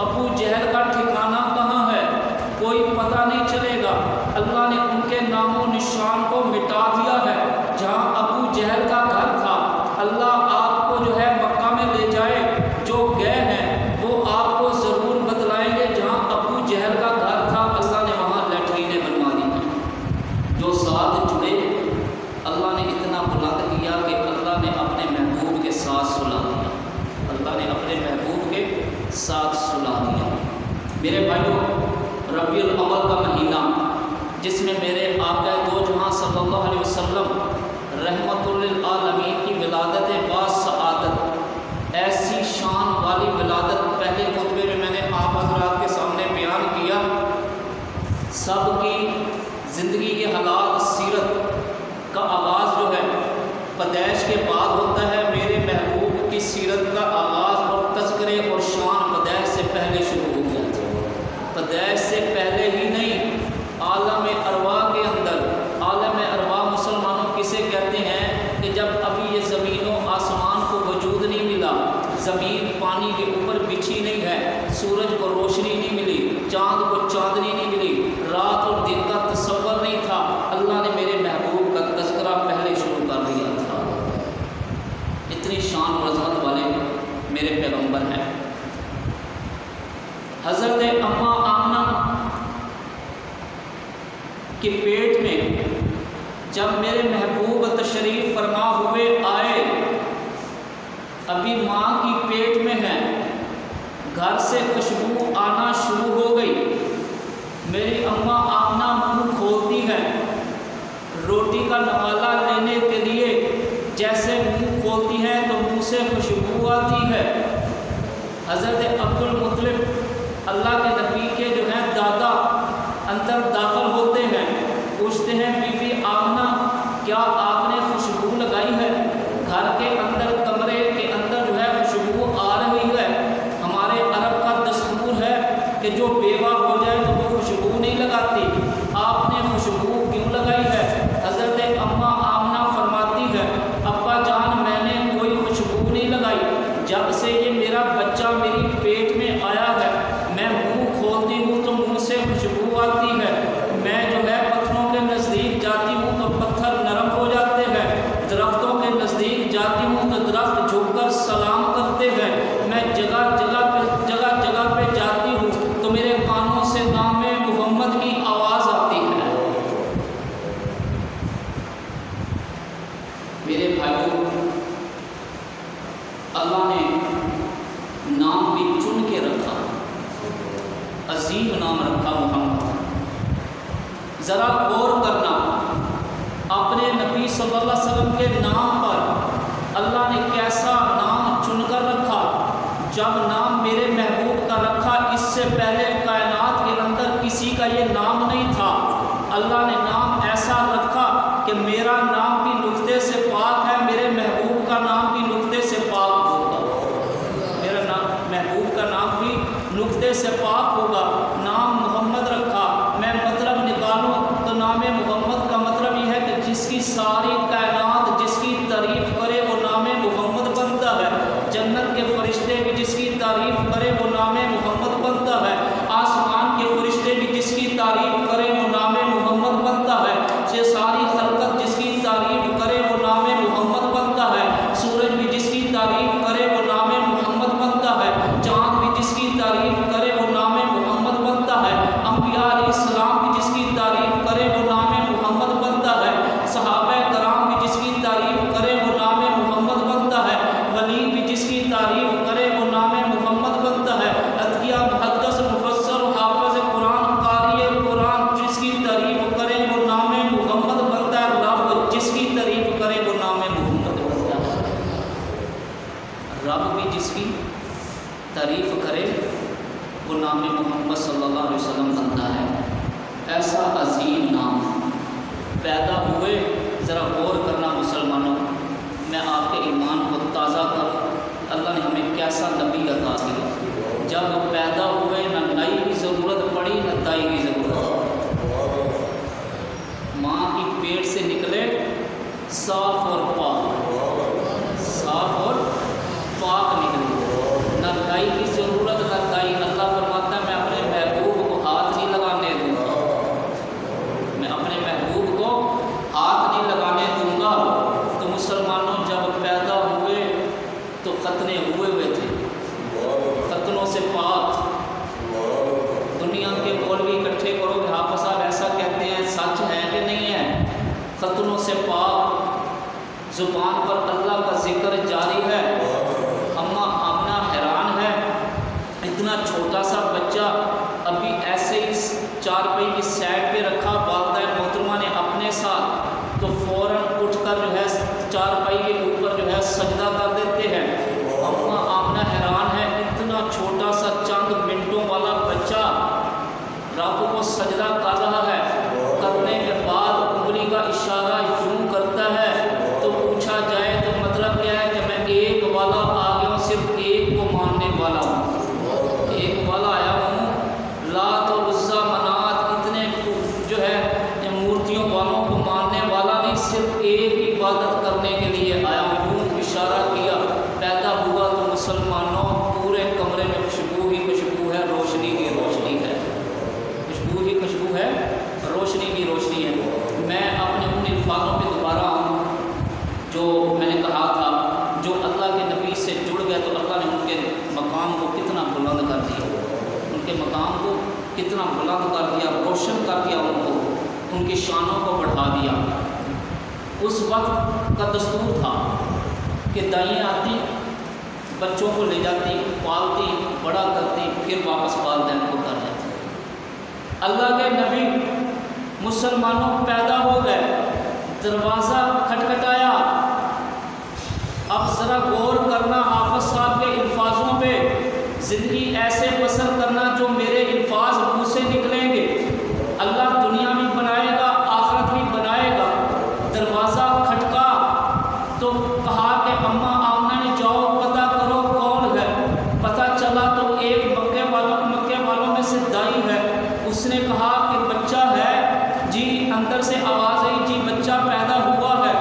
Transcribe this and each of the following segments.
ابو جہل کا ٹھکانہ کہاں ہے؟ کوئی پتہ جس میں میرے آقا دو جہاں صلی اللہ علیہ وسلم رحمت للعالمین کی ولادت باسعادت، ایسی شان والی ولادت پہلے خطبے میں نے آپ حضرات کے سامنے بیان کیا۔ سب کی زندگی کے حالات، سیرت کا آغاز جو ہے پیدائش کے بعد ہوتا ہے، میرے محبوب کی سیرت کا آغاز اور تذکرے اور شان پیدائش سے پہلے شروع ہو جاتی ہے۔ پیدائش سے پہلے ہی نہیں، عالم ارواح کے اندر، عالم ارواح مسلمانوں کسے کہتے ہیں کہ جب ابھی یہ زمین و آسمان کو وجود نہیں ملا، زمین پانی کے اوپر بچھی نہیں ہے، سورج کو روشنی نہیں ملی، چاند کو چاندنی نہیں ملی، رات اور دن کا تصور نہیں تھا، اللہ نے میرے محبوب کا تذکرہ پہلے شروع کر دیا تھا۔ اتنی شان اور عظمت والے میرے پیغمبر ہیں۔ حضرت اماں آمنہ کے پیٹ میں جب میرے محبوب تشریف فرما ہوئے آئے، ابھی ماں کی پیٹ میں ہے، گھر سے خوشبو آنا شروع ہو گئی، میری اماں آمنہ منہ کھولتی ہے، روٹی کا نوالہ لینے کے لیے جیسے منہ کھولتی ہے تو منہ سے خوشبو آتی ہے۔ حضرت عبد المطلب اللہ کے نبی کے جو ہیں دادا اندر داخل ہوتے ہیں، پوچھتے ہیں بی بی آمنہ کیا آپ نے خوشبو لگائی ہے؟ گھر کے اندر کمرے کے اندر جو ہے خوشبو آ رہی ہے، ہمارے عرب کا دستور ہے کہ جو بیوہ ہو جائے تو وہ خوشبو نہیں لگاتی، آپ نے خوشبو کیوں لگائی ہے؟ حضرت اماں آمنہ فرماتی ہے ابا جان میں نے کوئی خوشبو نہیں لگائی، جب سے یہ میرا بچہ میری پیٹ میں آیا ہے میں منہ کھولتی ہوں تو منہ سے خوشبو آتی ہے، میں جو ہے پتھروں کے نزدیک جاتی ہوں تو پتھر نرم ہو جاتے ہیں، درختوں کے نزدیک جاتی ہوں تو درخت جھک کر سلام کرتے ہیں، میں جگہ جگہ پہ جاتی ہوں تو میرے کانوں سے نام محمد کی آواز آتی ہے۔ میرے بھائیوں، اللہ نے نام بھی چن کے رکھا، عظیم نام رکھا محمد۔ ذرا غور کرنا، اپنے نبی صلی اللہ علیہ وسلم کے نام پر اللہ نے کیسا نام چن کر رکھا۔ جب نام میرے محبوب کا رکھا، اس سے پہلے کائنات کے اندر کسی کا یہ نام نہیں تھا، اللہ نے نام ایسا رکھا کہ میرا نام بھی نقطے سے پاک ہے، میرے محبوب کا نام بھی نقطے سے پاک ہوگا، میرا محبوب کا نام بھی نقطے سے پاک ہوگا۔ نام محمد رکھا، میں مطلب نکالوں تو نام محمد کا مطلب یہ ہے کہ جس کی ساری کائنات جس کی تعریف کرے وہ نام محمد بنتا ہے، جنت کے فرشتے بھی جس کی تعریف کرے وہ نام محمد بنتا ہے، آسمان کے فرشتے بھی جس کی تعریف کرے وہ نام محمد بنتا ہے، یہ ساری خلقت جس کی تعریف کرے وہ نام محمد بنتا ہے، سورج بھی جس کی تعریف کرے وہ نام محمد بنتا ہے، چاند بھی جس کی تعریف کرے وہ نام محمد بنتا ہے، انبیاء علیہ السلام بھی جس کی تعریف کرے وہ نام محمد بنتا ہے، صحابہ کرام بھی جس کی تعریف کرے وہ نام محمد بنتا ہے، ولی بھی جس کی تعریف کرے وہ نام محمد بنتا ہے، اتقیاء محدث مفسر حافظ قرآن قاری قرآن جس کی تعریف کرے وہ نام محمد بنتا ہے، رب جس کی تعریف کرے وہ نام محمد بنتا ہے، رب بھی جس کی تعریف کرے وہ نام محمد صلی اللہ علیہ وسلم بنتا ہے۔ ایسا عظیم نام پیدا ہوئے، ذرا غور کرنا مسلمانوں، میں آپ کے ایمان کو تازہ کروں، اللہ نے ہمیں کیسا نبی عطا کیا، جب پیدا ہوئے نہ نائی کی ضرورت پڑی نہ دائی کی ضرورت، ماں کی پیٹ سے نکلے صاف اور پاک، صاف اور پاک نکلے، نہ دائی کی ضرورت نہ دائی۔ اللہ فرماتا ہے میں اپنے محبوب کو ہاتھ نہیں لگانے دوں گا، میں اپنے محبوب کو ہاتھ نہیں لگانے دوں گا۔ تو مسلمانوں جب پیدا ہوئے تو ختنے ہوئے تھے، ختنوں سے پاک۔ دنیا کے مولوی اکٹھے کرو کہ حافظ صاحب ایسا کہتے ہیں، سچ ہے کہ نہیں ہے؟ ختنوں سے پاک، زبان پر اللہ کا ذکر جاری ہے۔ اماں آمنہ حیران ہے، اتنا چھوٹا سا بچہ ابھی ایسے ہی چارپائی کی سائڈ پہ رکھا، والدہ سجدہ کر رہا ہے، کرنے کے بعد انگلی کا اشارہ یوں کرتا ہے، تو پوچھا جائے تو مطلب کیا ہے کہ میں ایک والا آ گیا ہوں، صرف ایک کو ماننے والا ہوں، ایک والا آیا ہوں، لات و عزیٰ منات اتنے جو ہے مورتیوں والوں کو ماننے والا نہیں، صرف ایک عبادت کرنے کے لیے آیا ہوں۔ یوں اشارہ کیا، پیدا ہوا تو مسلمانوں پورے کمرے میں خوشبو ہی خوشبو ہے، روشنی ہی روشنی ہے، خوشبو ہی خوشبو ہے، روشنی ہی روشنی ہے۔ میں اپنے ان الفاظوں پہ دوبارہ آؤں جو میں نے کہا تھا، جو اللہ کے نبی سے جڑ گئے تو اللہ نے ان کے مقام کو کتنا بلند کر دیا، ان کے مقام کو کتنا بلند کر دیا، روشن کر دیا، ان کو ان کی شانوں کو بڑھا دیا۔ اس وقت کا دستور تھا کہ دائیں آتی، بچوں کو لے جاتی، پالتی، بڑا کرتی، پھر واپس والدین کو کر جاتی۔ اللہ کے نبی مسلمانوں پیدا ہو گئے، دروازہ کھٹکھٹایا۔ اب ذرا غور کرنا حافظ صاحب کے الفاظوں پہ، زندگی ایسے بسر کرنا جو میرے الفاظ منہ سے نکلیں گے۔ اللہ دنیا بھی بنائے گا، آخرت بھی بنائے گا۔ دروازہ کھٹکا تو کہا کہ اماں آمنہ نے جاؤ پتہ کرو کون ہے۔ پتہ چلا تو ایک مکے والوں میں سے دائی ہے، اس نے کہا کہ بچہ ہے جی، اندر سے آواز آئی جی بچہ پیدا ہوا ہے۔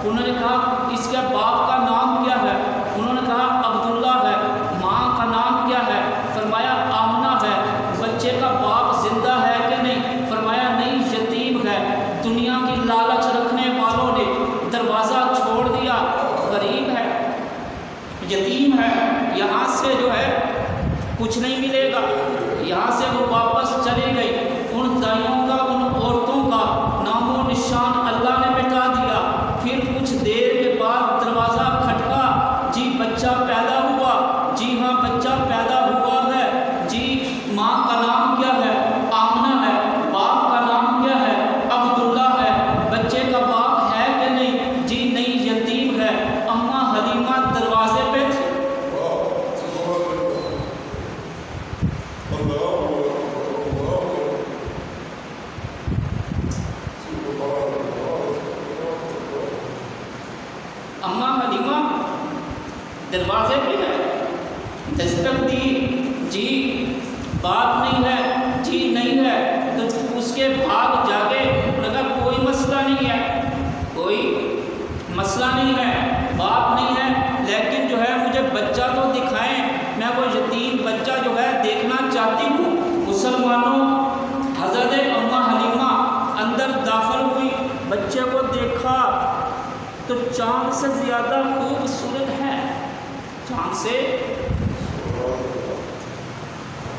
انہوں نے کہا اس کے باپ کا نام کیا ہے؟ انہوں نے کہا عبداللہ ہے۔ ماں کا نام کیا ہے؟ فرمایا آمنہ ہے۔ بچے کا باپ زندہ ہے کہ نہیں؟ فرمایا نہیں، یتیم ہے۔ دنیا کی لالچ رکھنے والوں نے دروازہ چھوڑ دیا، غریب ہے، یتیم ہے، یہاں سے جو ہے کچھ نہیں ملے گا، یہاں سے وہ واپس چلی گئی۔ ان دائیوں کا، ان عورتوں کا نام و نشان اللہ نے مٹا دیا۔ پھر کچھ دیر کے بعد دروازہ کھٹکا، جی بچہ پیدا ہوا، جی ہاں بچہ پیدا ہوا ہے، جی ماں کا نام کیا ہے؟ آمنہ ہے۔ باپ کا نام کیا ہے؟ عبداللہ ہے۔ بچے کا باپ ہے کہ نہیں؟ جی نہیں، یتیم ہے۔ اماں حلیمہ دروازے پہ تھی۔ اماں حلیمہ دروازے پہ ہے، دستک دی، جی باپ نہیں ہے، جی نہیں ہے۔ تو اس کے بھاگ جاگے، لگا کوئی مسئلہ نہیں ہے، کوئی مسئلہ نہیں ہے، باپ نہیں ہے، لیکن جو ہے مجھے بچہ تو دکھائیں، میں وہ یتیم بچہ جو ہے دیکھنا چاہتی ہوں۔ مسلمانوں، حضرت اماں حلیمہ اندر داخل ہوئی، بچے کو دیکھا تو چاند سے زیادہ خوبصورت ہے، چاند سے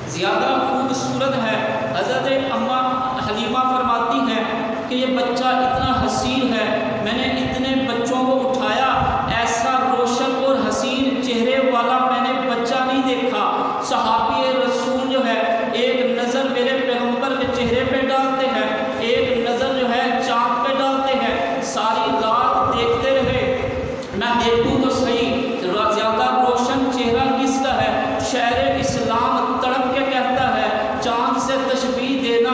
زیادہ خوبصورت ہے۔ حضرت اماں حلیمہ فرماتی ہیں کہ یہ بچہ اتنا حسین ہے، میں نے اتنے بچوں کو اٹھایا، ایسا روشن اور حسین چہرے والا میں نے بچہ نہیں دیکھا۔ صحابی رسول جو ہے ایک نظر میرے پیغمبر کے چہرے پہ ڈالتے ہیں، ایک نظر جو ہے چاند پہ ڈالتے ہیں، ساری رات دیکھتے رہے، میں دیکھوں تو صحیح زیادہ روشن چہرہ کس کا ہے۔ شہر اسلام تڑپ کے کہتا ہے چاند سے تشبیہ دینا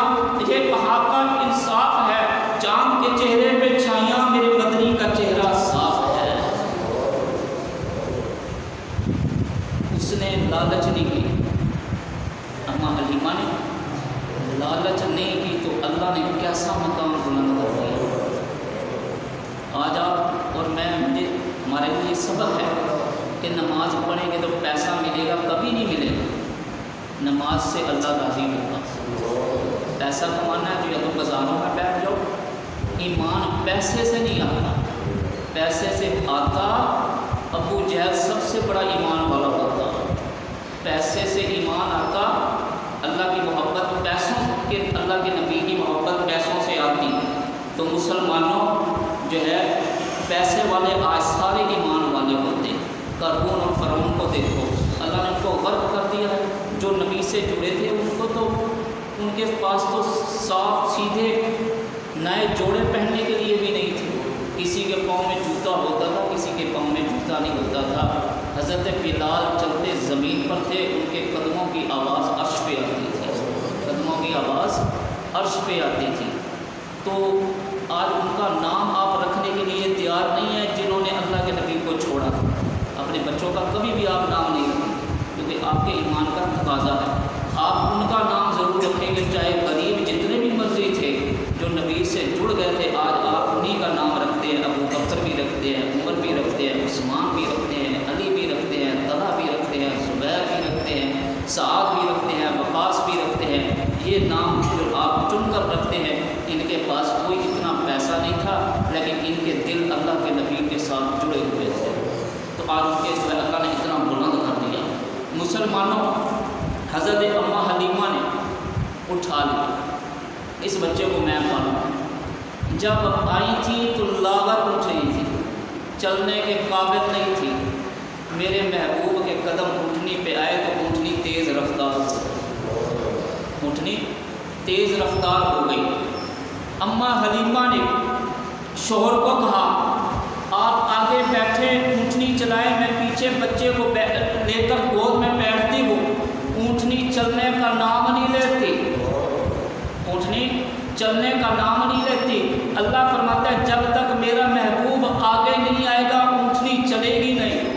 یہ کہاں کا انصاف ہے، چاند کے چہرے پہ چھائیاں میرے مدنی کا چہرہ صاف ہے۔ اس نے لالچ نہیں کی، اماں حلیمہ نے لالچ نہیں کی تو اللہ نے کیسا مقام بلند کر دیا۔ آج آپ اور میں، مجھے ہمارے لیے سبق ہے کہ نماز پڑھیں گے تو پیسہ ملے گا، کبھی نہیں ملے گا۔ نماز سے اللہ راضی ہوگا۔ پیسہ کمانا ہے تو یا تو بازاروں میں بیٹھ جاؤ۔ ایمان پیسے سے نہیں آتا، پیسے سے آتا ابو جہل سب سے بڑا ایمان والا ہوتا، پیسے سے ایمان آتا۔ اللہ کی محبت پیسوں کے، اللہ کے نبی کی محبت پیسوں سے آتی۔ تو مسلمانوں جو ہے پیسے والے آج سارے ایمان والے ہوتے ہیں۔ قارون اور فرعون کو دیکھو، اللہ نے ان کو غرق کر دیا ہے۔ جو نبی سے جڑے تھے ان کو تو ان کے پاس تو صاف سیدھے نئے جوڑے پہننے کے لیے بھی نہیں تھے، کسی کے پاؤں میں جوتا ہوتا تھا، کسی کے پاؤں میں جوتا نہیں ہوتا تھا۔ حضرت بلال چلتے زمین پر تھے، ان کے قدموں کی آواز عرش پہ آتی تھی، قدموں کی آواز عرش پہ آتی تھی، تو آج ان کا نام آپ رکھنے کے لیے تیار نہیں ہیں جنہوں نے اللہ کے نبی کو چھوڑا تھا۔ اپنے بچوں کا کبھی بھی آپ نام نہیں رکھیں کیونکہ آپ کے ایمان کا تقاضا ہے۔ آپ ان کا نام ضرور رکھیں گے، چاہے غریب جتنے بھی مرضی تھے جو نبی سے جڑ گئے تھے، آج آپ انہی کا نام رکھتے ہیں۔ ابو بکر بھی رکھتے ہیں، عمر بھی رکھتے ہیں، عثمان بھی رکھتے ہیں، علی بھی رکھتے ہیں، طلحہ بھی رکھتے ہیں، زبیر بھی رکھتے ہیں، سعد بھی رکھتے ہیں، وقاص بھی رکھتے ہیں۔ یہ نام جو آپ چن کر رکھتے ہیں، ان کے پاس کوئی اتنا پیسہ نہیں تھا، لیکن ان کے دل اللہ کے نبی کے ساتھ جڑے ہوئے تھے، تو آج ان کے جو ہے اللہ نے اتنا بلند کر دیا۔ مسلمانوں، حضرت اماں حلیمہ نے اٹھا لیا، اس بچے کو میں پالوں۔ جب آئی تھی تو لاغر اٹھ رہی تھی، چلنے کے قابل نہیں تھی۔ میرے محبوب کے قدم اٹھنی پہ آئے تو اٹھنی تیز رفتار ہو گئی، اٹھنی تیز رفتار ہو گئی۔ اماں حلیمہ نے شوہر کو کہا آپ آگے بیٹھے، اونٹنی چلائیں، میں پیچھے بچے کو لے کر گود میں بیٹھتی ہوں۔ اونٹنی چلنے کا نام نہیں لیتی، اونٹنی چلنے کا نام نہیں لیتی۔ اللہ فرماتا ہے جب تک میرا محبوب آگے نہیں آئے گا اونٹنی چلے گی نہیں۔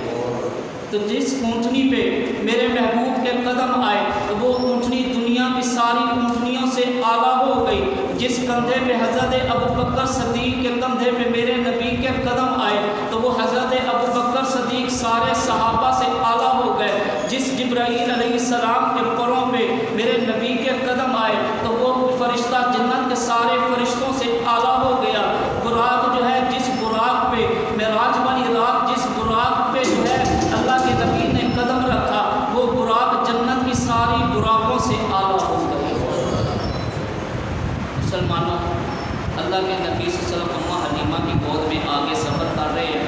تو جس اونٹنی پہ میرے محبوب کے قدم آئے تو وہ اونٹنی دنیا کی ساری اونٹنیوں سے اعلیٰ ہو گئی۔ جس کندھے پہ حضرت ابوبکر صدیق کے کندھے پہ میرے نبی کے قدم آئے تو وہ حضرت ابوبکر صدیق سارے صحابہ سے اعلیٰ ہو گئے۔ جس جبرائیل علیہ السلام کے پروں پہ میرے نبی کے قدم آئے تو وہ فرشتہ جنت کے سارے فرشتوں سے اعلیٰ ہو گیا۔ براق جو ہے، جس براق پہ معراج والی رات جس براق پہ جو ہے اللہ کے نبی نے قدم رکھا، وہ براق جنت کی ساری براقوں سے اعلیٰ ہو گئی۔ مسلمانوں، اللہ کے نبی صلی اللہ علیہ وسلم اماں حلیمہ کی گود میں آگے سفر کر رہے ہیں۔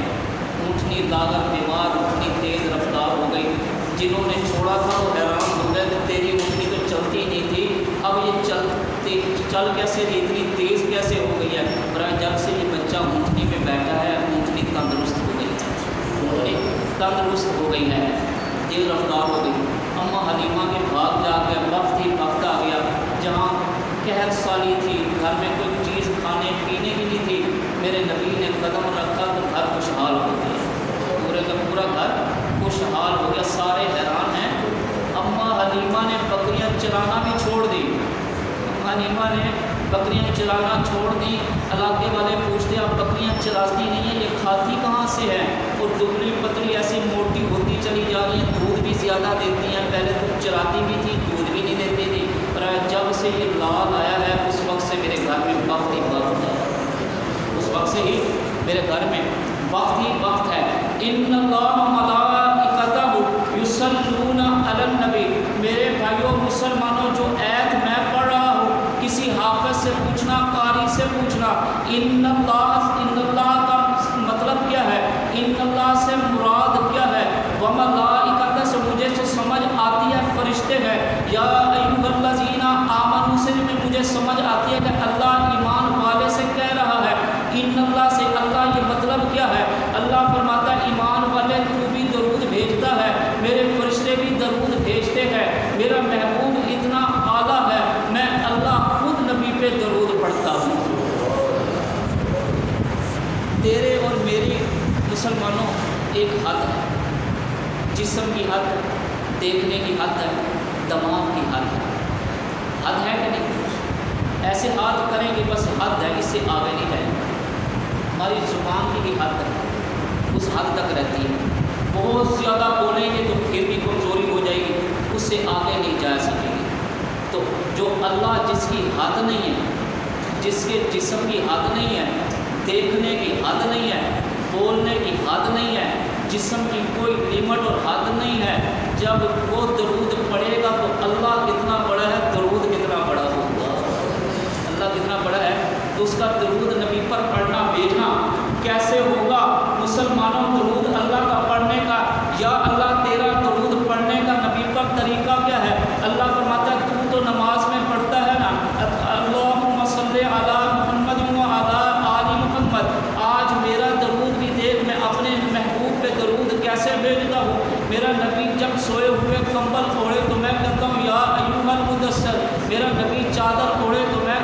اونٹنی لاغر بیمار، اونٹنی تیز رفتار ہو گئی۔ جنہوں نے چھوڑا تھا وہ حیران ہو گئے کہ تیری اونٹنی تو چلتی نہیں تھی، اب یہ چل کیسے رہی، اتنی تیز کیسے ہو گئی ہے؟ پر جب سے یہ بچہ اونٹنی پہ بیٹھا ہے اونٹنی تندرست ہو گئی ہے، اونٹنی تندرست ہو گئی ہے، تیز رفتار ہو گئی۔ اماں حلیمہ کے بھاگ جا گیا، وقت ہی وقت آ گیا جہاں قحط سالی تھی، گھر میں کوئی چیز کھانے پینے کی نہیں تھی۔ میرے نبی نے قدم رکھا تو گھر خوشحال ہو گیا، پورے کا پورا گھر خوشحال ہو گیا۔ سارے حیران ہیں۔ اماں حلیمہ نے بکریاں چرانا بھی چھوڑ دی، اماں حلیمہ نے بکریاں چرانا چھوڑ دی۔ علاقے والے پوچھتے آپ بکریاں چراتی نہیں ہیں، یہ کھاتی کہاں سے ہے؟ اور دبلی پتلی ایسی موٹی ہوتی چلی جا رہی ہیں، دودھ بھی زیادہ دیتی ہیں، پہلے تو چراتی بھی تھی دودھ بھی نہیں دیتی تھی، پر جب سے یہ لال آیا ہے اس وقت سے میرے گھر میں وقت ہی وقت ہے، اس وقت سے ہی میرے گھر میں وقت ہی وقت ہے۔ ان اللہ ملائکتہ یصلون علی النبی، میرے بھائیوں مسلمانوں جو آیت میں پڑھ رہا ہوں کسی حافظ سے پوچھنا، قاری سے پوچھنا، ان اللہ کا مطلب کیا ہے، ان اللہ سے مراد کیا ہے، وملائکتہ سے مجھے تو سمجھ آتی ہے فرشتے ہیں، یا ایھا الذین آمنوا سے مجھے سمجھ آتی ہے کہ اللہ ایمان والے سے کہہ رہا ہے۔ ان اللہ سے اللہ یہ مطلب کیا ہے؟ اللہ فرماتا ہے ایمان والے تو بھی درود بھیجتا ہے، میرے فرشتے بھی درود بھیجتے ہیں، میرا محبوب اتنا اعلیٰ ہے، میں اللہ خود نبی پہ درود پڑھتا ہوں۔ تیرے اور میری مسلمانوں ایک حد ہے، جسم کی حد، دیکھنے کی حد ہے، دماغ کی حد ہے، حد ہے کہ نہیں؟ ایسے ہاتھ کریں گے بس حد ہے، اس سے آگے نہیں جائیں گے۔ ہماری زبان کی بھی حد ہے، اس حد تک رہتی ہے، بہت زیادہ بولیں گے تو پھر بھی کمزوری ہو جائے گی، اس سے آگے نہیں جا سکیں گے۔ تو جو اللہ جس کی حد نہیں ہے، جس کے جسم کی حد نہیں ہے، دیکھنے کی حد نہیں ہے، بولنے کی حد نہیں ہے، جسم کی کوئی لیمٹ اور حد نہیں ہے، جب وہ درود پڑھے گا تو اللہ کتنا بڑا ہے، درود کتنا بڑا ہوگا، اللہ کتنا بڑا ہے، تو اس کا درود نبی پر پڑھنا بھیجنا کیسے ہوگا؟ مسلمانوں درود اللہ کا پڑھنے کا، یا اللہ تیرا درود پڑھنے کا نبی پر طریقہ کیا ہے؟ اللہ فرماتا ہے تو نماز میں پڑھتا ہے نا، اللہم صلی علی محمد و علی آل محمد، آج میرا درود بھی دیکھ، میں اپنے محبوب پہ درود کیسے بھیجتا ہوں۔ میرا نبی جب سوئے ہوئے کمبل اوڑھے تو میں کہتا ہوں یا ایھا المدثر، میرا نبی چادر اوڑھے تو میں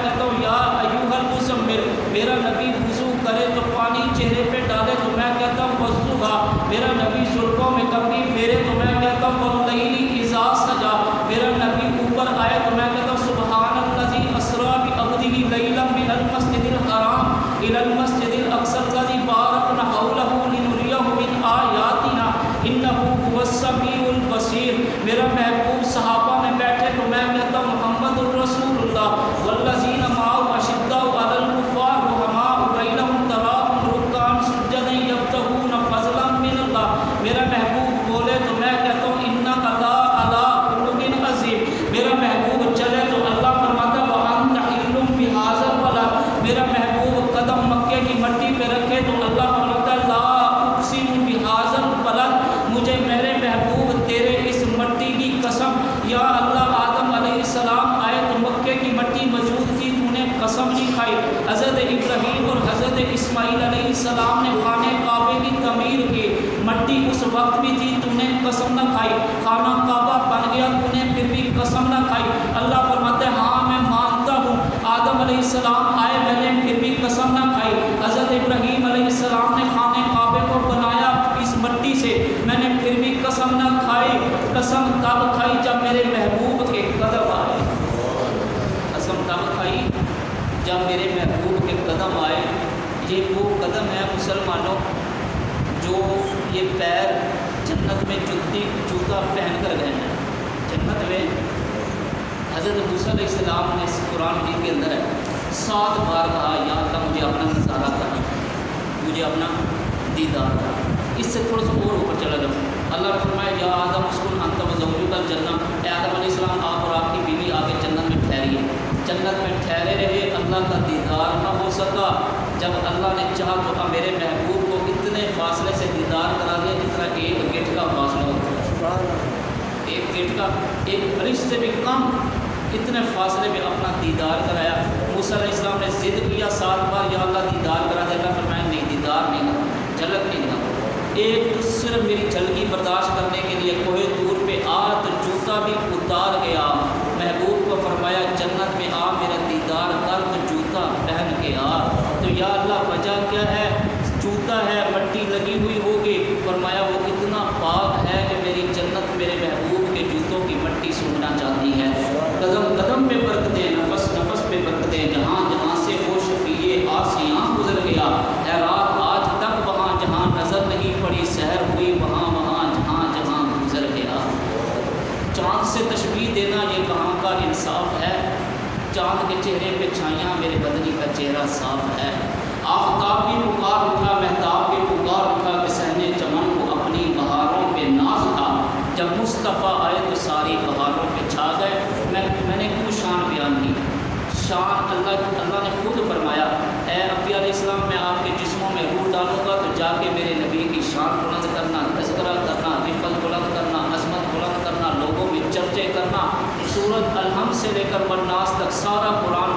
قسم نہیں کھائی۔ حضرت ابراہیم اور حضرت اسماعیل علیہ السلام نے خانہ کعبے کی تعمیر کی، مٹی اس وقت بھی تھی، تو نے قسم نہ کھائی، خانہ کعبہ بن گیا، تو نے پھر بھی قسم نہ کھائی۔ اللہ فرماتے ہیں ہاں میں مانتا ہوں، آدم علیہ السلام آئے، میں نے پھر بھی قسم نہ کھائی۔ حضرت ابراہیم علیہ السلام نے خانہ کعبے کو بنایا اس مٹی سے، میں نے پھر بھی قسم نہ کھائی۔ قسم کب کھائی؟ جب میرے محبوب کے قدم آئے۔ قسم کب کھائی؟ جب میرے محبوب کے قدم آئے۔ یہ وہ قدم ہے مسلمانوں جو یہ پیر جنت میں جوتا پہن کر گئے ہیں۔ جنت میں حضرت موسیٰ علیہ السلام نے اس قرآن مجید کے اندر ہے 7 بار کہا یا اللہ مجھے اپنا نظارہ کرنا، مجھے اپنا دیدار کرنا۔ اس سے تھوڑا سا اور اوپر چلا جاؤ، اللہ نے فرمایا یا آدم اسکن انت وزوجک الجنہ، اے آدم علیہ السلام آپ اور آپ کی بیوی آگے جنت میں ٹھہریے۔ جنت میں ٹھہرے رہے، اللہ کا دیدار نہ ہو سکا۔ جب اللہ نے چاہا تو میرے محبوب کو اتنے فاصلے سے دیدار کرا دیا جتنا ایک گٹھ کا فاصلہ ہوتا ہے، ایک گٹھ کا، ایک برش سے بھی کم، اتنے فاصلے میں اپنا دیدار کرایا۔ موسیٰ علیہ السلام نے ضد کیا 7 بار یا اللہ دیدار کرا دے، اللہ فرمایا نہیں، دیدار نہیں کرنا، جھلک نہیں کرنا۔ ایک تو صرف میری جھلکی برداشت کرنے کے لیے کوہ طور پہ آ تو جوتا بھی اتار گیا۔ محبوب کو فرمایا جنت میں آ، میرا دیدار کر، تو جوتا پہن کے آ۔ تو یا اللہ وجہ کیا ہے؟ جوتا ہے، مٹی لگی ہوئی ہوگی، فرمایا وہ اتنا پاک ہے کہ میری جنت میرے محبوب کے جوتوں کی مٹی سونگنا چاہتی ہے۔ قدم قدم پہ برکتیں، نفس نفس پہ برکتیں، جہاں جہاں سے وہ شفیع آسیاں گزر گیا ہے رات آج تک، وہاں جہاں نظر نہیں پڑی سحر ہوئی، وہاں وہاں جہاں جہاں گزر گیا۔ چاند سے تشبیہ دینا یہ کہاں کا انصاف ہے؟ چاند کے چہرے پہ چھائیاں، میرے بدنی کا چہرہ صاف ہے۔ آفتاب بھی پکار اٹھا، مہتاب بھی پکار اٹھا، کہ صحن چمن کو اپنی بہاروں پہ ناز تھا۔ جب مصطفیٰ آئے تو ساری بہاروں پہ چھا گئے۔ میں نے کیوں شان بیان کی؟ شان اللہ نے خود فرمایا اے انبیاء علیہ السلام میں آپ کے جسموں میں روح ڈالوں گا تو جا کے میرے نبی کی شان بلند کرنا، تذکرہ کرنا، رفعت بلند کرنا، عظمت بلند کرنا، لوگوں میں چرچے کرنا۔ سورۃ الحمد سے لے کر والناس تک سارا قرآن